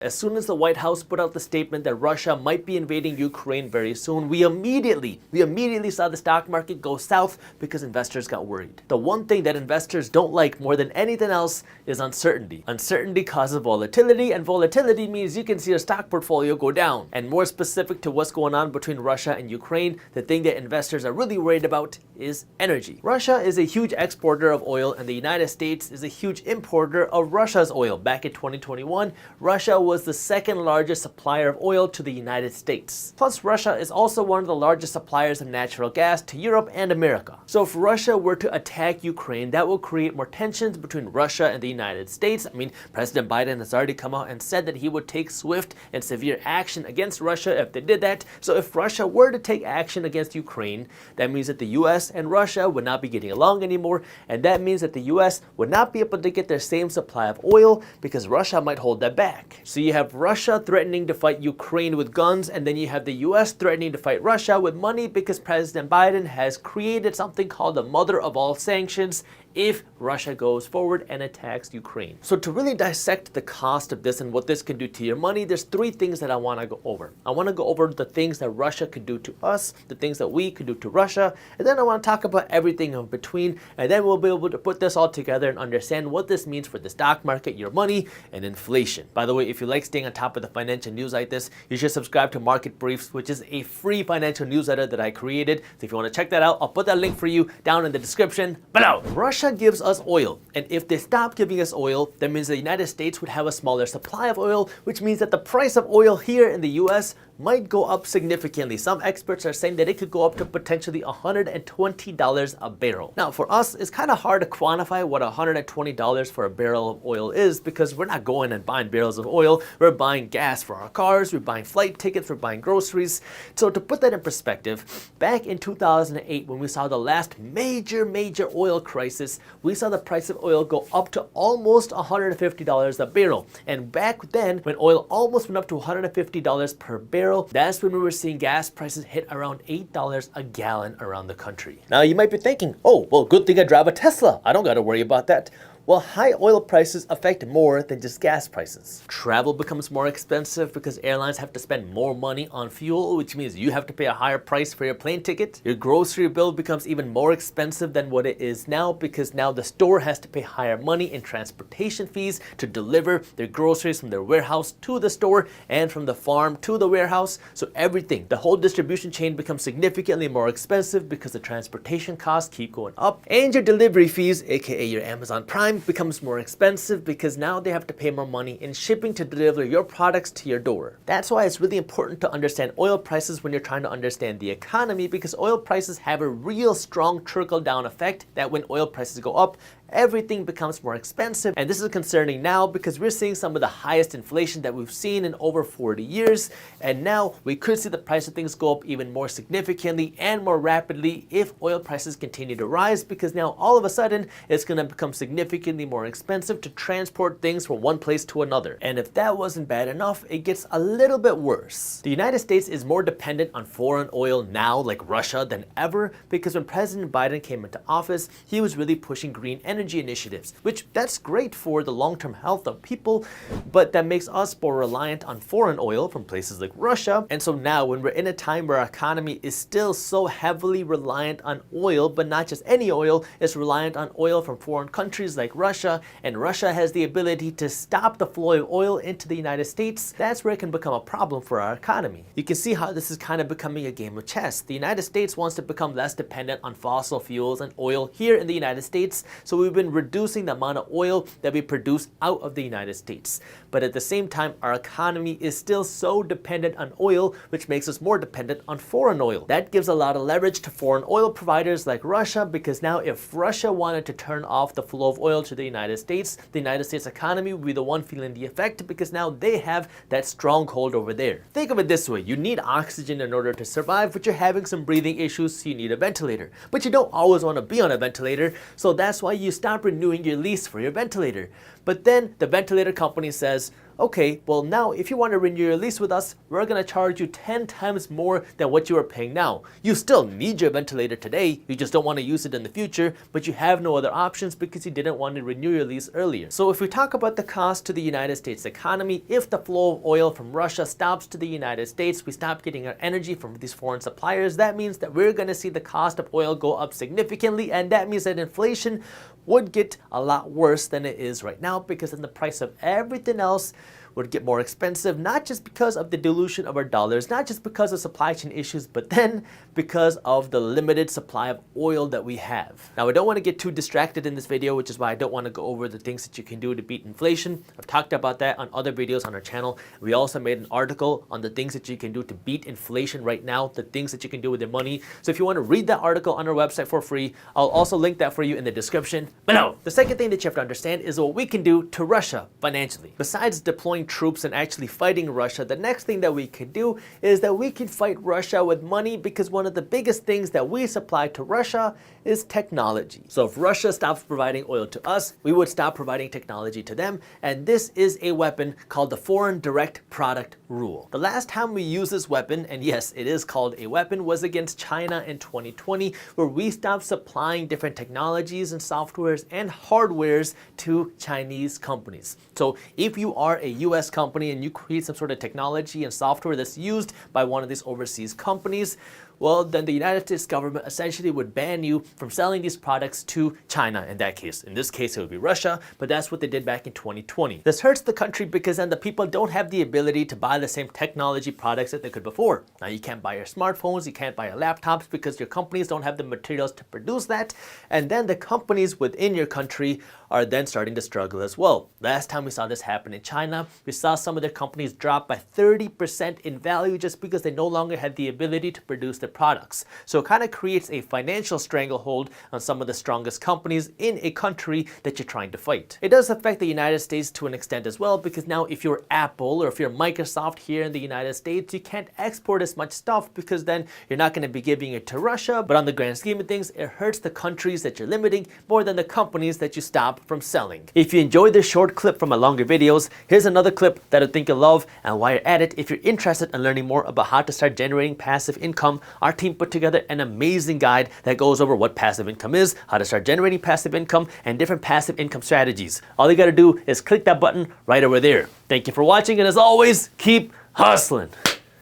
As soon as the White House put out the statement that Russia might be invading Ukraine very soon, we immediately saw the stock market go south because investors got worried. The one thing that investors don't like more than anything else is uncertainty. Uncertainty causes volatility, and volatility means you can see your stock portfolio go down. And more specific to what's going on between Russia and Ukraine, the thing that investors are really worried about is energy. Russia is a huge exporter of oil, and the United States is a huge importer of Russia's oil. Back in 2021, Russia was the second largest supplier of oil to the United States. Plus, Russia is also one of the largest suppliers of natural gas to Europe and America. So if Russia were to attack Ukraine, that will create more tensions between Russia and the United States. I mean, President Biden has already come out and said that he would take swift and severe action against Russia if they did that. So if Russia were to take action against Ukraine, that means that the US and Russia would not be getting along anymore, and that means that the US would not be able to get their same supply of oil because Russia might hold that back. So you have Russia threatening to fight Ukraine with guns, and then you have the US threatening to fight Russia with money because President Biden has created something called the mother of all sanctions if Russia goes forward and attacks Ukraine. So to really dissect the cost of this and what this can do to your money, there's three things that I want to go over. I want to go over the things that Russia could do to us, the things that we could do to Russia, and then I want to talk about everything in between, and then we'll be able to put this all together and understand what this means for the stock market, your money, and inflation. By the way, if you like staying on top of the financial news like this, you should subscribe to Market Briefs, which is a free financial newsletter that I created. So if you want to check that out, I'll put that link for you down in the description below. Russia gives us oil, and if they stop giving us oil, that means the United States would have a smaller supply of oil, which means that the price of oil here in the US might go up significantly. Some experts are saying that it could go up to potentially $120 a barrel. Now, for us, it's kind of hard to quantify what $120 for a barrel of oil is because we're not going and buying barrels of oil. We're buying gas for our cars, we're buying flight tickets, we're buying groceries. So to put that in perspective, back in 2008, when we saw the last major oil crisis, we saw the price of oil go up to almost $150 a barrel. And back then, when oil almost went up to $150 per barrel, that's when we were seeing gas prices hit around $8 a gallon around the country. Now you might be thinking, oh, well, good thing I drive a Tesla. I don't got to worry about that. Well, high oil prices affect more than just gas prices. Travel becomes more expensive because airlines have to spend more money on fuel, which means you have to pay a higher price for your plane ticket. Your grocery bill becomes even more expensive than what it is now because now the store has to pay higher money in transportation fees to deliver their groceries from their warehouse to the store and from the farm to the warehouse. So everything, the whole distribution chain becomes significantly more expensive because the transportation costs keep going up, and your delivery fees, aka your Amazon Prime, becomes more expensive because now they have to pay more money in shipping to deliver your products to your door. That's why it's really important to understand oil prices when you're trying to understand the economy, because oil prices have a real strong trickle-down effect that when oil prices go up, everything becomes more expensive. And this is concerning now because we're seeing some of the highest inflation that we've seen in over 40 years. And now we could see the price of things go up even more significantly and more rapidly if oil prices continue to rise, because now all of a sudden it's going to become significantly more expensive to transport things from one place to another. And if that wasn't bad enough, it gets a little bit worse. The United States is more dependent on foreign oil now, like Russia, than ever, because when President Biden came into office, he was really pushing green energy initiatives, which that's great for the long-term health of people, but that makes us more reliant on foreign oil from places like Russia. And so now when we're in a time where our economy is still so heavily reliant on oil, but not just any oil, it's reliant on oil from foreign countries like Russia, and Russia has the ability to stop the flow of oil into the United States, that's where it can become a problem for our economy. You can see how this is kind of becoming a game of chess. The United States wants to become less dependent on fossil fuels and oil here in the United States, so we've been reducing the amount of oil that we produce out of the United States. But at the same time, our economy is still so dependent on oil, which makes us more dependent on foreign oil. That gives a lot of leverage to foreign oil providers like Russia, because now if Russia wanted to turn off the flow of oil to the United States economy would be the one feeling the effect, because now they have that stronghold over there. Think of it this way: you need oxygen in order to survive, but you're having some breathing issues, so you need a ventilator. But you don't always want to be on a ventilator, so that's why you stop renewing your lease for your ventilator. But then the ventilator company says, okay, well now if you want to renew your lease with us, we're going to charge you 10 times more than what you are paying now. You still need your ventilator today, you just don't want to use it in the future, but you have no other options because you didn't want to renew your lease earlier. So if we talk about the cost to the United States economy, if the flow of oil from Russia stops to the United States, we stop getting our energy from these foreign suppliers, that means that we're going to see the cost of oil go up significantly, and that means that inflation would get a lot worse than it is right now, because then the price of everything else would get more expensive, not just because of the dilution of our dollars, not just because of supply chain issues, but then because of the limited supply of oil that we have. Now, I don't want to get too distracted in this video, which is why I don't want to go over the things that you can do to beat inflation. I've talked about that on other videos on our channel. We also made an article on the things that you can do to beat inflation right now, the things that you can do with your money. So if you want to read that article on our website for free, I'll also link that for you in the description below. The second thing that you have to understand is what we can do to Russia financially. Besides deploying troops and actually fighting Russia, the next thing that we can do is that we can fight Russia with money, because one of the biggest things that we supply to Russia is technology. So if Russia stops providing oil to us, we would stop providing technology to them, and this is a weapon called the Foreign Direct Product Rule. The last time we used this weapon, and yes, it is called a weapon, was against China in 2020, where we stopped supplying different technologies and softwares and hardwares to Chinese companies. So if you are a US company and you create some sort of technology and software that's used by one of these overseas companies, well, then the United States government essentially would ban you from selling these products to China in that case. In this case, it would be Russia, but that's what they did back in 2020. This hurts the country because then the people don't have the ability to buy the same technology products that they could before. Now, you can't buy your smartphones, you can't buy your laptops because your companies don't have the materials to produce that. And then the companies within your country are then starting to struggle as well. Last time we saw this happen in China, we saw some of their companies drop by 30% in value just because they no longer had the ability to produce their products. So it kind of creates a financial stranglehold on some of the strongest companies in a country that you're trying to fight. It does affect the United States to an extent as well, because now if you're Apple or if you're Microsoft here in the United States, you can't export as much stuff because then you're not going to be giving it to Russia. But on the grand scheme of things, it hurts the countries that you're limiting more than the companies that you stop from selling. If you enjoyed this short clip from my longer videos, here's another clip that I think you'll love. And while you're at it, if you're interested in learning more about how to start generating passive income, our team put together an amazing guide that goes over what passive income is, how to start generating passive income, and different passive income strategies. All you gotta do is click that button right over there. Thank you for watching, and as always, keep hustling.